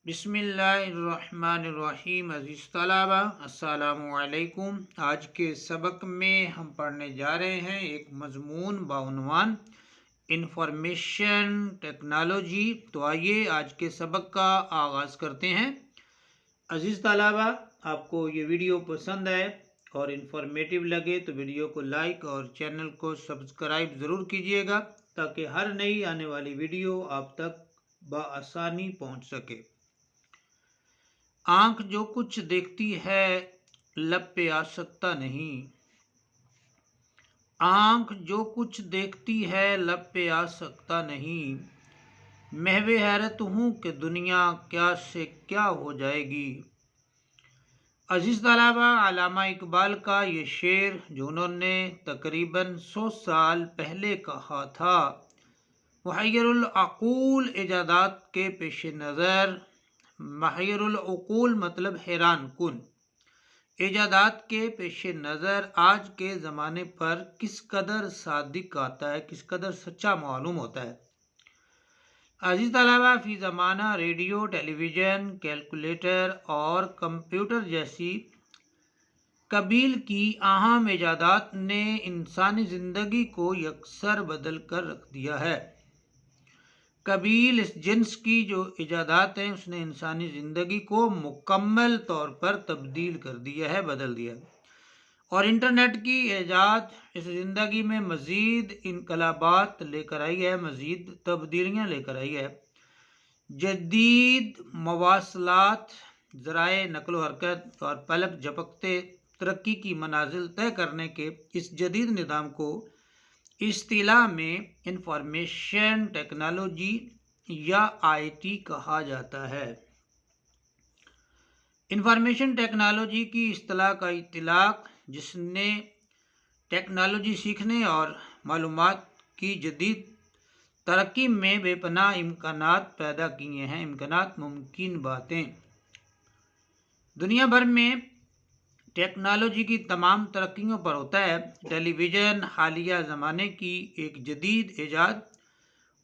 بسم اللہ الرحمن الرحیم عزیز طلبہ السلام علیکم۔ آج کے سبق میں ہم پڑھنے جا رہے ہیں ایک مضمون بعنوان انفارمیشن ٹیکنالوجی۔ تو آئیے آج کے سبق کا آغاز کرتے ہیں۔ عزیز طلبہ، آپ کو یہ ویڈیو پسند آئے اور انفارمیٹیو لگے تو ویڈیو کو لائک اور چینل کو سبسکرائب ضرور کیجیے گا تاکہ ہر نئی آنے والی ویڈیو آپ تک بآسانی پہنچ سکے۔ آنکھ جو کچھ دیکھتی ہے لب پہ آ سکتا نہیں، آنکھ جو کچھ دیکھتی ہے لب پہ آ سکتا نہیں، محو حیرت ہوں کہ دنیا کیا سے کیا ہو جائے گی۔ عزیز طلبہ، علامہ اقبال کا یہ شعر جو انہوں نے تقریباً 100 سال پہلے کہا تھا، محیر العقول ایجادات کے پیش نظر، محیر العقول مطلب حیران کن ایجادات کے پیش نظر آج کے زمانے پر کس قدر صادق آتا ہے، کس قدر سچا معلوم ہوتا ہے۔ عزیز طلبہ، فی زمانہ ریڈیو، ٹیلی ویژن، کیلکولیٹر اور کمپیوٹر جیسی قبیل کی اہم ایجادات نے انسانی زندگی کو یکسر بدل کر رکھ دیا ہے۔ قبیل اس جنس کی جو ایجادات ہیں اس نے انسانی زندگی کو مکمل طور پر تبدیل کر دیا ہے، بدل دیا ہے۔ اور انٹرنیٹ کی ایجاد اس زندگی میں مزید انقلابات لے کر آئی ہے، مزید تبدیلیاں لے کر آئی ہے۔ جدید مواصلات، ذرائع نقل و حرکت اور پلک جھپکتے ترقی کی منازل طے کرنے کے اس جدید نظام کو اصطلاح میں انفارمیشن ٹیکنالوجی یا آئی ٹی کہا جاتا ہے۔ انفارمیشن ٹیکنالوجی کی اصطلاح کا اطلاق جس نے ٹیکنالوجی سیکھنے اور معلومات کی جدید ترقی میں بے پناہ امکانات پیدا کیے ہیں، امکانات ممکن باتیں۔ دنیا بھر میں ٹیکنالوجی کی تمام ترقیوں پر ہوتا ہے۔ ٹیلی ویژن حالیہ زمانے کی ایک جدید ایجاد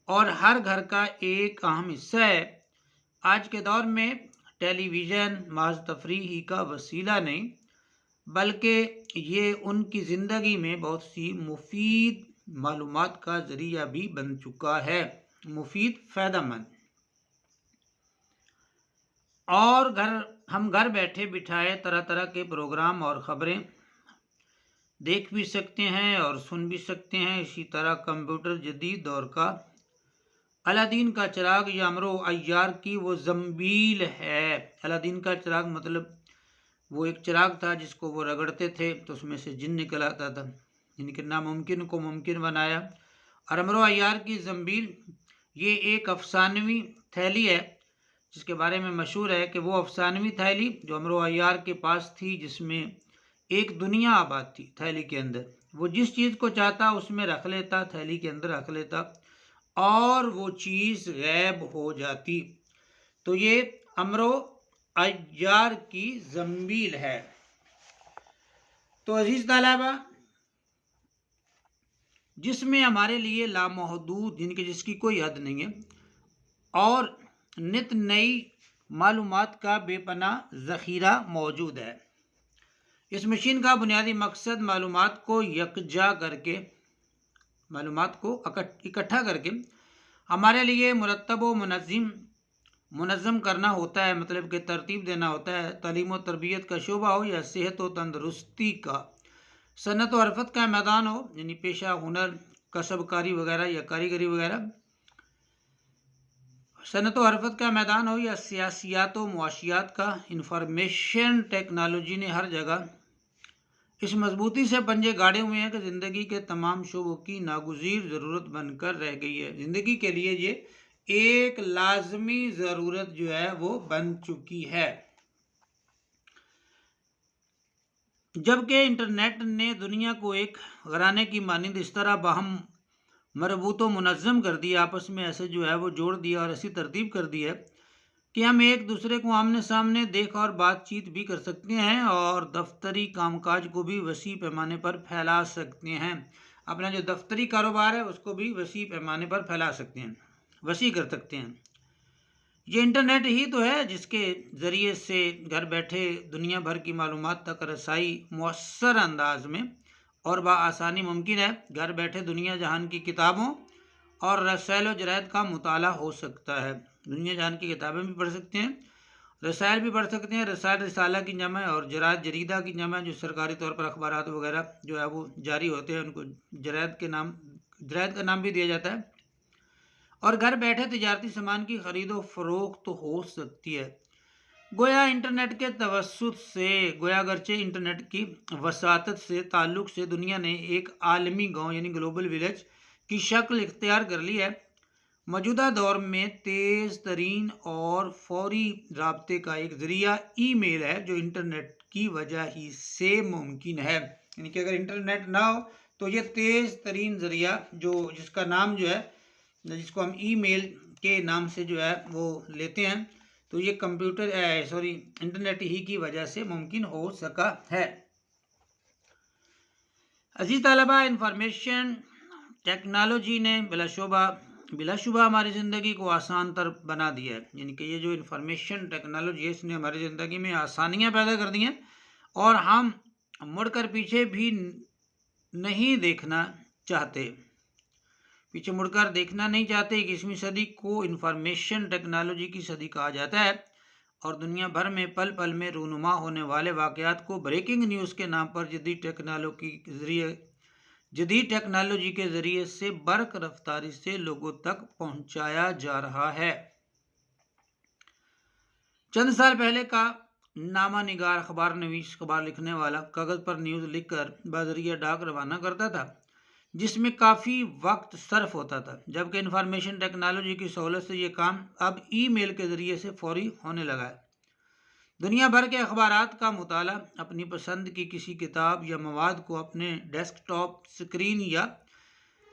اور ہر گھر کا ایک اہم حصہ ہے۔ آج کے دور میں ٹیلی ویژن محض تفریح ہی کا وسیلہ نہیں بلکہ یہ ان کی زندگی میں بہت سی مفید معلومات کا ذریعہ بھی بن چکا ہے، مفید، فائدہ مند۔ اور ہم گھر بیٹھے بٹھائے طرح طرح کے پروگرام اور خبریں دیکھ بھی سکتے ہیں اور سن بھی سکتے ہیں۔ اسی طرح کمپیوٹر جدید دور کا الادین کا چراغ یا امر و عیار کی وہ زنبیل ہے۔ الادین کا چراغ مطلب وہ ایک چراغ تھا جس کو وہ رگڑتے تھے تو اس میں سے جن نکل آتا تھا، جن کے ناممکن کو ممکن بنایا۔ اور امر و عیار کی زنبیل یہ ایک افسانوی تھیلی ہے جس کے بارے میں مشہور ہے کہ وہ افسانوی تھیلی جو امر و عیار کے پاس تھی، جس میں ایک دنیا آباد تھی تھیلی کے اندر، وہ جس چیز کو چاہتا اس میں رکھ لیتا، تھیلی کے اندر رکھ لیتا اور وہ چیز غائب ہو جاتی۔ تو یہ امر و عیار کی زنبیل ہے۔ تو عزیز طلبہ، جس میں ہمارے لیے لامحدود جس کی کوئی حد نہیں ہے اور نت نئی معلومات کا بے پناہ ذخیرہ موجود ہے۔ اس مشین کا بنیادی مقصد معلومات کو یکجا کر کے، معلومات کو اکٹھا کر کے ہمارے لیے مرتب و منظم کرنا ہوتا ہے، مطلب کہ ترتیب دینا ہوتا ہے۔ تعلیم و تربیت کا شعبہ ہو یا صحت و تندرستی کا، صنعت و حرفت کا میدان ہو یعنی پیشہ، ہنر، کسب کاری وغیرہ یا کاریگری وغیرہ، صنعت و حرفت کا میدان ہو یا سیاسیات و معاشیات کا، انفارمیشن ٹیکنالوجی نے ہر جگہ اس مضبوطی سے پنجے گاڑے ہوئے ہیں کہ زندگی کے تمام شعبوں کی ناگزیر ضرورت بن کر رہ گئی ہے۔ زندگی کے لیے یہ ایک لازمی ضرورت جو ہے وہ بن چکی ہے۔ جبکہ انٹرنیٹ نے دنیا کو ایک گھرانے کی مانند اس طرح باہم مربوط و منظم کر دیا، آپس میں ایسے جو ہے وہ جوڑ دیا اور ایسی ترتیب کر دی ہے کہ ہم ایک دوسرے کو آمنے سامنے دیکھ اور بات چیت بھی کر سکتے ہیں اور دفتری کام کاج کو بھی وسیع پیمانے پر پھیلا سکتے ہیں۔ اپنا جو دفتری کاروبار ہے اس کو بھی وسیع پیمانے پر پھیلا سکتے ہیں، وسیع کر سکتے ہیں۔ یہ انٹرنیٹ ہی تو ہے جس کے ذریعے سے گھر بیٹھے دنیا بھر کی معلومات تک رسائی مؤثر انداز میں اور بآسانی ممکن ہے۔ گھر بیٹھے دنیا جہان کی کتابوں اور رسائل و جرائد کا مطالعہ ہو سکتا ہے۔ دنیا جہان کی کتابیں بھی پڑھ سکتے ہیں، رسائل بھی پڑھ سکتے ہیں۔ رسائل رسالہ کی جمع اور جرائد جریدہ کی جمع، جو سرکاری طور پر اخبارات وغیرہ جو ہے وہ جاری ہوتے ہیں، ان کو جرائد کا نام بھی دیا جاتا ہے۔ اور گھر بیٹھے تجارتی سامان کی خرید و فروخت ہو سکتی ہے۔ گویا انٹرنیٹ کے توسط سے، گویا اگرچہ انٹرنیٹ کی وساطت سے تعلق سے دنیا نے ایک عالمی گاؤں یعنی گلوبل ولیج کی شکل اختیار کر لی ہے۔ موجودہ دور میں تیز ترین اور فوری رابطے کا ایک ذریعہ ای میل ہے، جو انٹرنیٹ کی وجہ ہی سے ممکن ہے۔ یعنی کہ اگر انٹرنیٹ نہ ہو تو یہ تیز ترین ذریعہ جس کا نام جو ہے، جس کو ہم ای میل کے نام سے جو ہے وہ لیتے ہیں، تو یہ انٹرنیٹ ہی کی وجہ سے ممکن ہو سکا ہے۔ عزیز طلبہ، انفارمیشن ٹیکنالوجی نے بلا شبہ ہماری زندگی کو آسان تر بنا دیا ہے۔ یعنی کہ یہ جو انفارمیشن ٹیکنالوجی ہے، اس نے ہماری زندگی میں آسانیاں پیدا کر دی ہیں، اور ہم مڑ کر پیچھے بھی نہیں دیکھنا چاہتے۔ پیچھے مڑ کر دیکھنا نہیں چاہتے۔ 21ویں صدی کو انفارمیشن ٹیکنالوجی کی صدی کہا جاتا ہے، اور دنیا بھر میں پل پل میں رونما ہونے والے واقعات کو بریکنگ نیوز کے نام پر جدید ٹیکنالوجی کے ذریعے سے برق رفتاری سے لوگوں تک پہنچایا جا رہا ہے۔ چند سال پہلے کا نامہ نگار، اخبار نویس، اخبار لکھنے والا کاغذ پر نیوز لکھ کر بذریعہ ڈاک روانہ کرتا تھا، جس میں کافی وقت صرف ہوتا تھا، جبکہ انفارمیشن ٹیکنالوجی کی سہولت سے یہ کام اب ای میل کے ذریعے سے فوری ہونے لگا ہے۔ دنیا بھر کے اخبارات کا مطالعہ، اپنی پسند کی کسی کتاب یا مواد کو اپنے ڈیسک ٹاپ اسکرین یا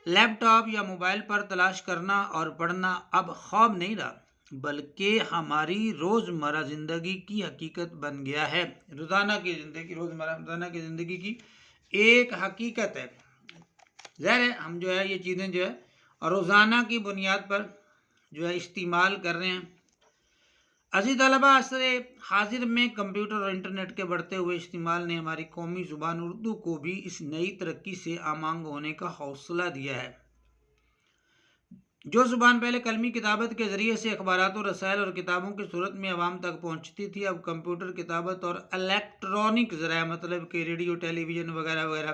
لیپ ٹاپ یا موبائل پر تلاش کرنا اور پڑھنا اب خواب نہیں رہا، بلکہ ہماری روزمرہ زندگی کی حقیقت بن گیا ہے۔ روزانہ کی زندگی کی ایک حقیقت ہے۔ ظاہر ہے ہم جو ہے یہ چیزیں جو ہے روزانہ کی بنیاد پر جو ہے استعمال کر رہے ہیں۔ عزیز طلبہ، عصر حاضر میں کمپیوٹر اور انٹرنیٹ کے بڑھتے ہوئے استعمال نے ہماری قومی زبان اردو کو بھی اس نئی ترقی سے آمانگ ہونے کا حوصلہ دیا ہے۔ جو زبان پہلے قلمی کتابت کے ذریعے سے اخبارات و رسائل اور کتابوں کی صورت میں عوام تک پہنچتی تھی، اب کمپیوٹر کتابت اور الیکٹرانک ذرائع مطلب کہ ریڈیو، ٹیلی ویژن وغیرہ وغیرہ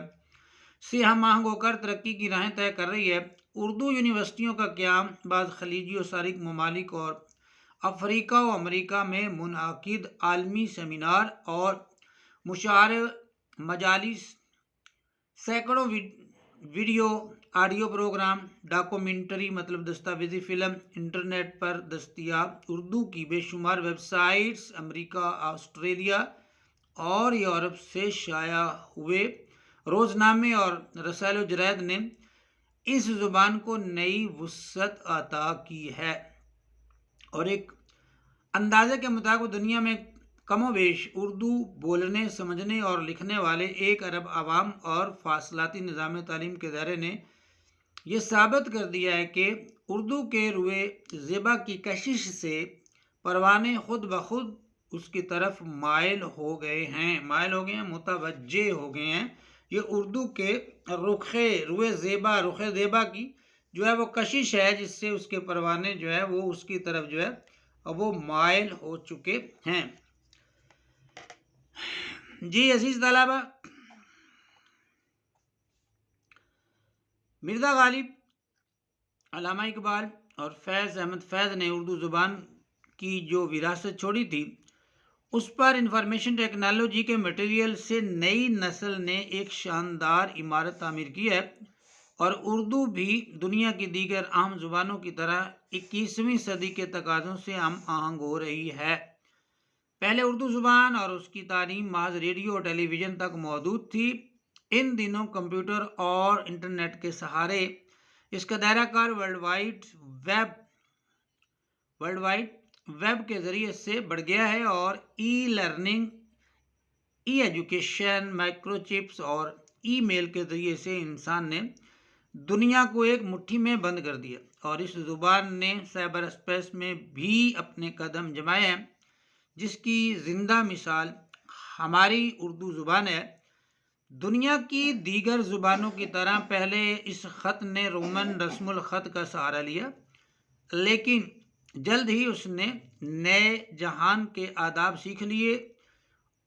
سے ہم آہنگ ہو کر ترقی کی راہیں طے کر رہی ہے۔ اردو یونیورسٹیوں کا قیام، بعض خلیجی و سارک ممالک اور افریقہ و امریکہ میں منعقد عالمی سیمینار اور مشاعرے، مجالس، سینکڑوں ویڈیو آڈیو پروگرام، ڈاکومنٹری مطلب دستاویزی فلم، انٹرنیٹ پر دستیاب اردو کی بے شمار ویب سائٹس، امریکہ، آسٹریلیا اور یورپ سے شائع ہوئے روزنامے اور رسائل و جرائد نے اس زبان کو نئی وسعت عطا کی ہے، اور ایک اندازے کے مطابق دنیا میں کم و بیش اردو بولنے، سمجھنے اور لکھنے والے 1 ارب عوام اور فاصلاتی نظام تعلیم کے ادارے نے یہ ثابت کر دیا ہے کہ اردو کے روئے زیبا کی کشش سے پروانے خود بخود اس کی طرف مائل ہو گئے ہیں، متوجہ ہو گئے ہیں۔ یہ اردو کے روئے زیبا کی جو ہے وہ کشش ہے، جس سے اس کے پروانے جو ہے وہ اس کی طرف جو ہے وہ مائل ہو چکے ہیں۔ جی عزیز طلبہ، مرزا غالب، علامہ اقبال اور فیض احمد فیض نے اردو زبان کی جو وراثت چھوڑی تھی، اس پر انفارمیشن ٹیکنالوجی کے مٹیریل سے نئی نسل نے ایک شاندار عمارت تعمیر کی ہے، اور اردو بھی دنیا کی دیگر عام زبانوں کی طرح 21ویں صدی کے تقاضوں سے ہم آہنگ ہو رہی ہے۔ پہلے اردو زبان اور اس کی تعلیم محض ریڈیو اور ٹیلی ویژن تک محدود تھی۔ ان دنوں کمپیوٹر اور انٹرنیٹ کے سہارے اس کا دائرہ کار ورلڈ ویب کے ذریعے سے بڑھ گیا ہے، اور ای لرننگ، ای ایجوکیشن، مائکرو چپس اور ای میل کے ذریعے سے انسان نے دنیا کو ایک مٹھی میں بند کر دیا، اور اس زبان نے سائبر اسپیس میں بھی اپنے قدم جمائے ہیں، جس کی زندہ مثال ہماری اردو زبان ہے۔ دنیا کی دیگر زبانوں کی طرح پہلے اس خط نے رومن رسم الخط کا سہارا لیا، لیکن جلد ہی اس نے نئے جہان کے آداب سیکھ لیے،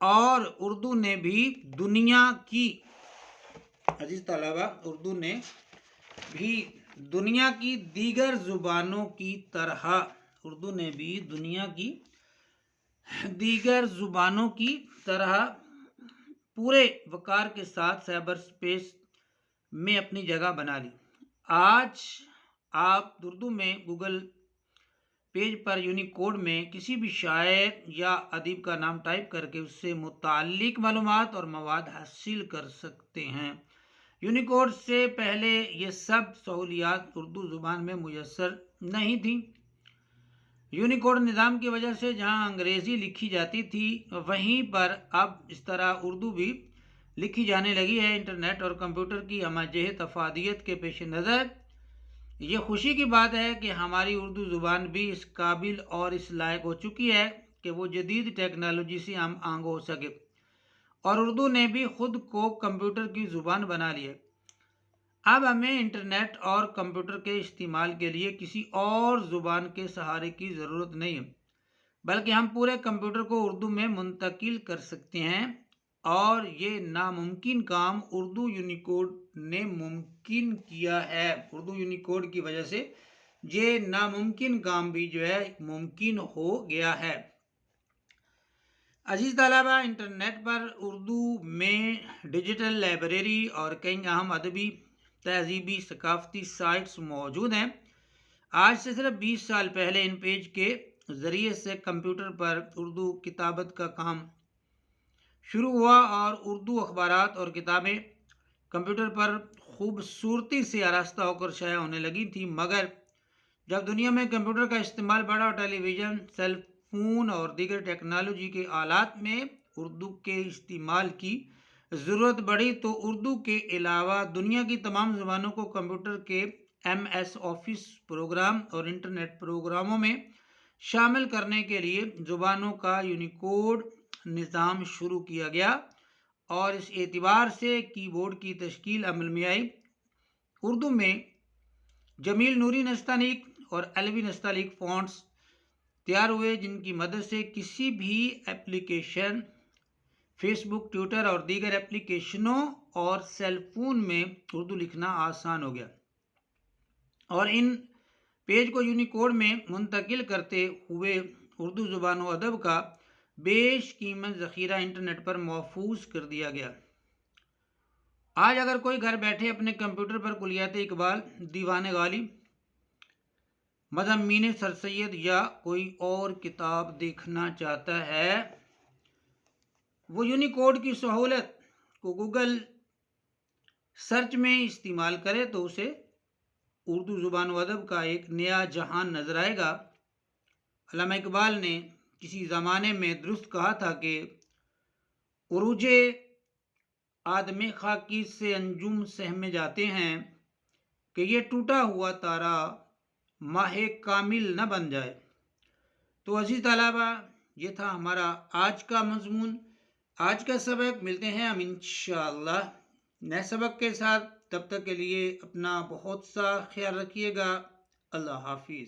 اور اردو نے بھی دنیا کی عزیز طلبہ اردو نے بھی دنیا کی دیگر زبانوں کی طرح پورے وقار کے ساتھ سائبر اسپیس میں اپنی جگہ بنا لی۔ آج آپ اردو میں گوگل پیج پر یونیکوڈ میں کسی بھی شاعر یا ادیب کا نام ٹائپ کر کے اس سے متعلق معلومات اور مواد حاصل کر سکتے ہیں۔ یونیکوڈ سے پہلے یہ سب سہولیات اردو زبان میں میسر نہیں تھیں۔ یونیکوڈ نظام کی وجہ سے جہاں انگریزی لکھی جاتی تھی، وہیں پر اب اس طرح اردو بھی لکھی جانے لگی ہے۔ انٹرنیٹ اور کمپیوٹر کی ہمہ جہت افادیت کے پیش نظر یہ خوشی کی بات ہے کہ ہماری اردو زبان بھی اس قابل اور اس لائق ہو چکی ہے کہ وہ جدید ٹیکنالوجی سے ہم آہنگ ہو سکے، اور اردو نے بھی خود کو کمپیوٹر کی زبان بنا لی ہے۔ اب ہمیں انٹرنیٹ اور کمپیوٹر کے استعمال کے لیے کسی اور زبان کے سہارے کی ضرورت نہیں ہے، بلکہ ہم پورے کمپیوٹر کو اردو میں منتقل کر سکتے ہیں، اور یہ ناممکن کام اردو یونیکوڈ نے ممکن کیا ہے۔ اردو یونیکوڈ کی وجہ سے یہ ناممکن کام بھی ممکن ہو گیا ہے۔ عزیز طلبہ، انٹرنیٹ پر اردو میں ڈیجیٹل لائبریری اور کئی اہم ادبی، تہذیبی، ثقافتی سائٹس موجود ہیں۔ آج سے صرف 20 سال پہلے ان پیج کے ذریعے سے کمپیوٹر پر اردو کتابت کا کام شروع ہوا، اور اردو اخبارات اور کتابیں کمپیوٹر پر خوبصورتی سے آراستہ ہو کر شائع ہونے لگی تھیں۔ مگر جب دنیا میں کمپیوٹر کا استعمال بڑھا اور ٹیلی ویژن، سیل فون اور دیگر ٹیکنالوجی کے آلات میں اردو کے استعمال کی ضرورت بڑھی، تو اردو کے علاوہ دنیا کی تمام زبانوں کو کمپیوٹر کے MS آفس پروگرام اور انٹرنیٹ پروگراموں میں شامل کرنے کے لیے زبانوں کا یونیکوڈ نظام شروع کیا گیا، اور اس اعتبار سے کی بورڈ کی تشکیل عمل میں آئی۔ اردو میں جمیل نوری نستعلیق اور علوی نستعلیق فونٹس تیار ہوئے، جن کی مدد سے کسی بھی ایپلیکیشن، فیس بک، ٹویٹر اور دیگر ایپلیکیشنوں اور سیل فون میں اردو لکھنا آسان ہو گیا، اور ان پیج کو یونیکوڈ میں منتقل کرتے ہوئے اردو زبان و ادب کا بیش قیمت ذخیرہ انٹرنیٹ پر محفوظ کر دیا گیا۔ آج اگر کوئی گھر بیٹھے اپنے کمپیوٹر پر کلیات اقبال، دیوان غالب، مضامین سر سید یا کوئی اور کتاب دیکھنا چاہتا ہے، وہ یونیکوڈ کی سہولت کو گوگل سرچ میں استعمال کرے تو اسے اردو زبان و ادب کا ایک نیا جہان نظر آئے گا۔ علامہ اقبال نے کسی زمانے میں درست کہا تھا کہ عروج آدم خاکی سے انجم سہمے جاتے ہیں کہ یہ ٹوٹا ہوا تارا ماہ کامل نہ بن جائے۔ تو عزیز طلبہ، یہ تھا ہمارا آج کا مضمون، آج کا سبق۔ ملتے ہیں ہم انشاءاللہ نئے سبق کے ساتھ، تب تک کے لیے اپنا بہت سا خیال رکھیے گا۔ اللہ حافظ۔